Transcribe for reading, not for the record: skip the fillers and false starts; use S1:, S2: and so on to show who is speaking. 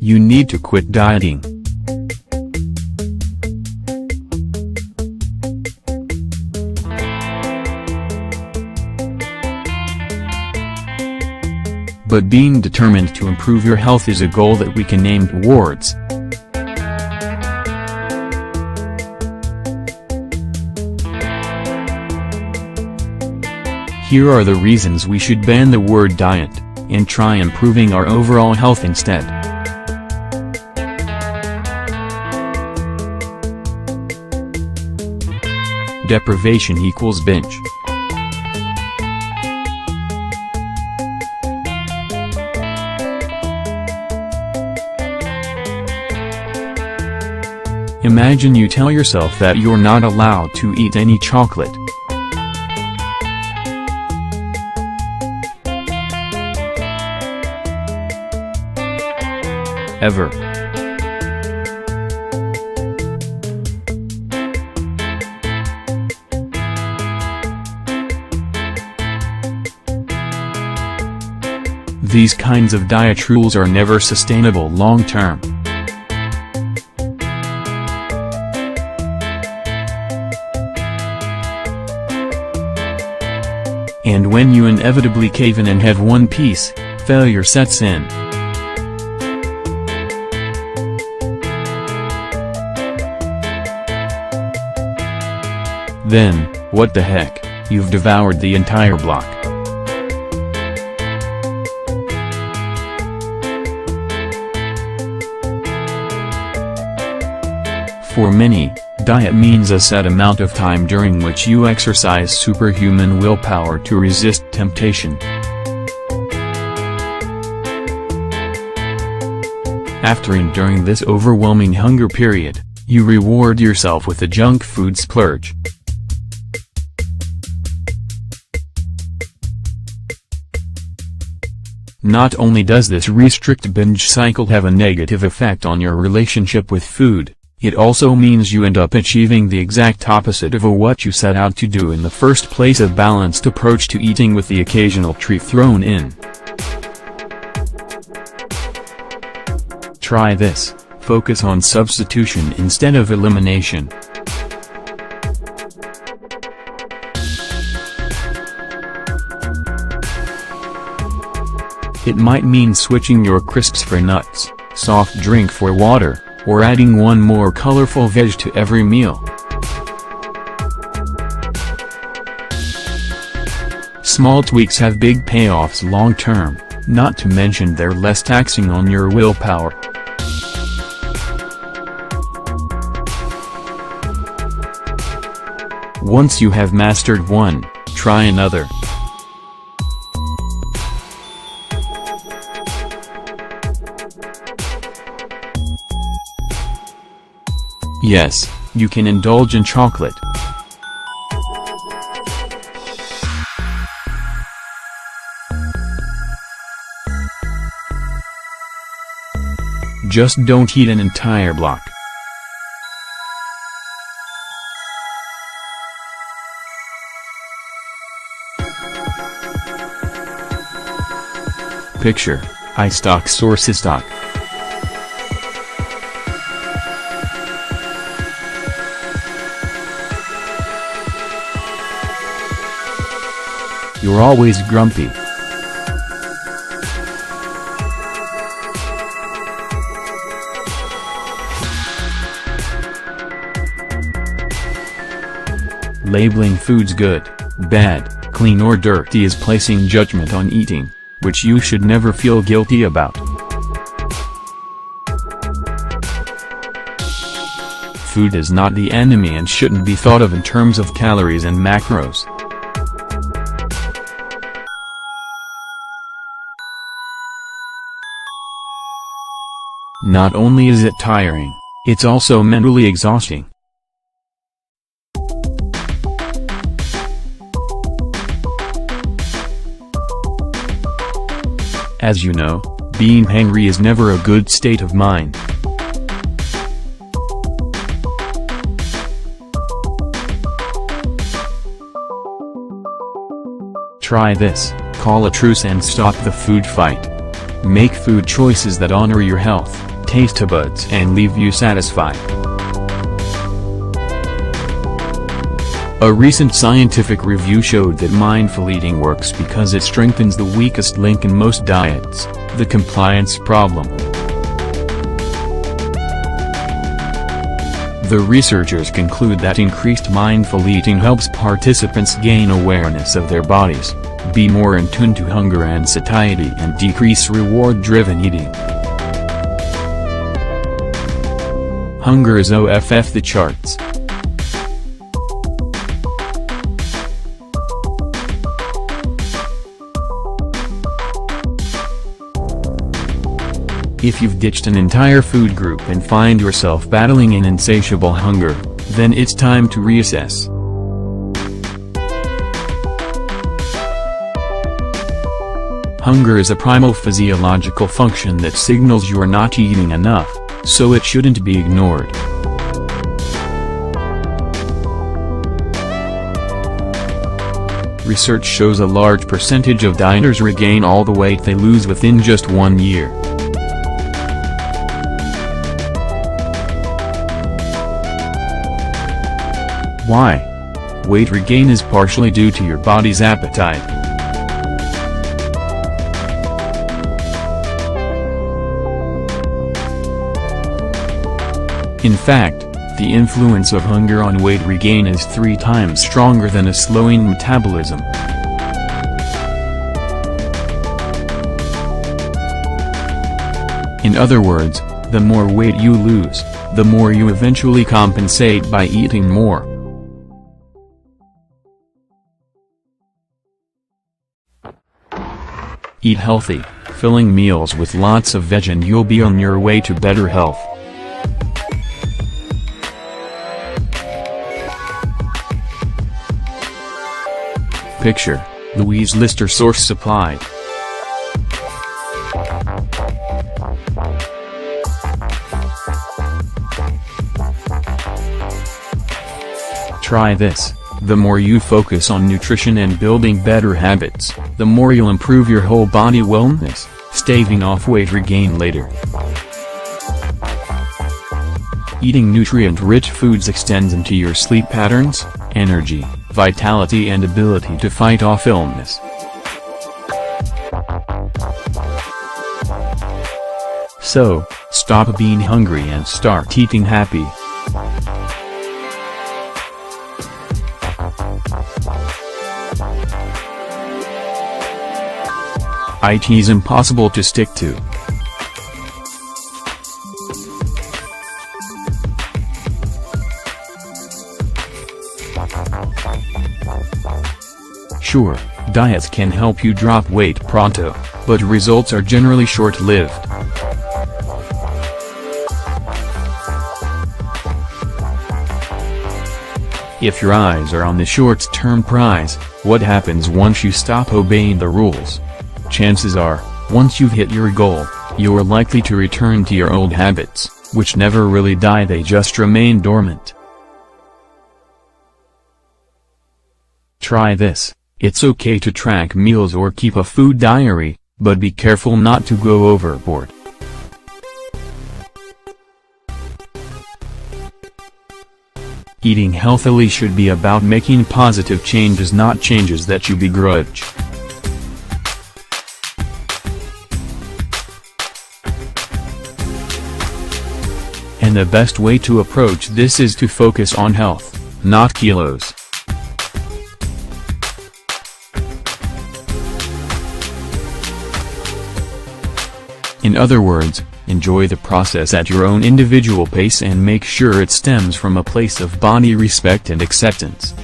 S1: You need to quit dieting. But being determined to improve your health is a goal that we can aim towards. Here are the reasons we should ban the word diet, and try improving our overall health instead. Deprivation equals binge. Imagine you tell yourself that you're not allowed to eat any chocolate. Ever. These kinds of diet rules are never sustainable long term. And when you inevitably cave in and have one piece, failure sets in. Then, what the heck, you've devoured the entire block. For many, diet means a set amount of time during which you exercise superhuman willpower to resist temptation. After enduring this overwhelming hunger period, you reward yourself with a junk food splurge. Not only does this restrict binge cycle have a negative effect on your relationship with food, it also means you end up achieving the exact opposite of what you set out to do in the first place: a balanced approach to eating with the occasional treat thrown in. Try this: focus on substitution instead of elimination. It might mean switching your crisps for nuts, soft drink for water, or adding one more colorful veg to every meal. Small tweaks have big payoffs long term, not to mention they're less taxing on your willpower. Once you have mastered one, try another. Yes, you can indulge in chocolate. Just don't eat an entire block. Picture, iStock sources stock. You're always grumpy. Labeling foods good, bad, clean or dirty is placing judgment on eating, which you should never feel guilty about. Food is not the enemy and shouldn't be thought of in terms of calories and macros. Not only is it tiring, it's also mentally exhausting. As you know, being hangry is never a good state of mind. Try this: call a truce and stop the food fight. Make food choices that honor your health, taste buds and leave you satisfied. A recent scientific review showed that mindful eating works because it strengthens the weakest link in most diets, the compliance problem. The researchers conclude that increased mindful eating helps participants gain awareness of their bodies, be more in tune to hunger and satiety, and decrease reward-driven eating. Hunger is off the charts. If you've ditched an entire food group and find yourself battling an insatiable hunger, then it's time to reassess. Hunger is a primal physiological function that signals you're not eating enough, so it shouldn't be ignored. Research shows a large percentage of dieters regain all the weight they lose within just 1 year. Why? Weight regain is partially due to your body's appetite. In fact, the influence of hunger on weight regain is 3 times stronger than a slowing metabolism. In other words, the more weight you lose, the more you eventually compensate by eating more. Eat healthy, filling meals with lots of veg and you'll be on your way to better health. Picture, Louise Lister. Source supplied. Try this. The more you focus on nutrition and building better habits, the more you'll improve your whole body wellness, staving off weight regain later. Eating nutrient-rich foods extends into your sleep patterns, energy, vitality and ability to fight off illness. So, stop being hungry and start eating happy. It's impossible to stick to. Sure, diets can help you drop weight pronto, but results are generally short-lived. If your eyes are on the short-term prize, what happens once you stop obeying the rules? Chances are, once you've hit your goal, you're likely to return to your old habits, which never really die, they just remain dormant. Try this. It's okay to track meals or keep a food diary, but be careful not to go overboard. Eating healthily should be about making positive changes, not changes that you begrudge. And the best way to approach this is to focus on health, not kilos. In other words, enjoy the process at your own individual pace and make sure it stems from a place of body respect and acceptance.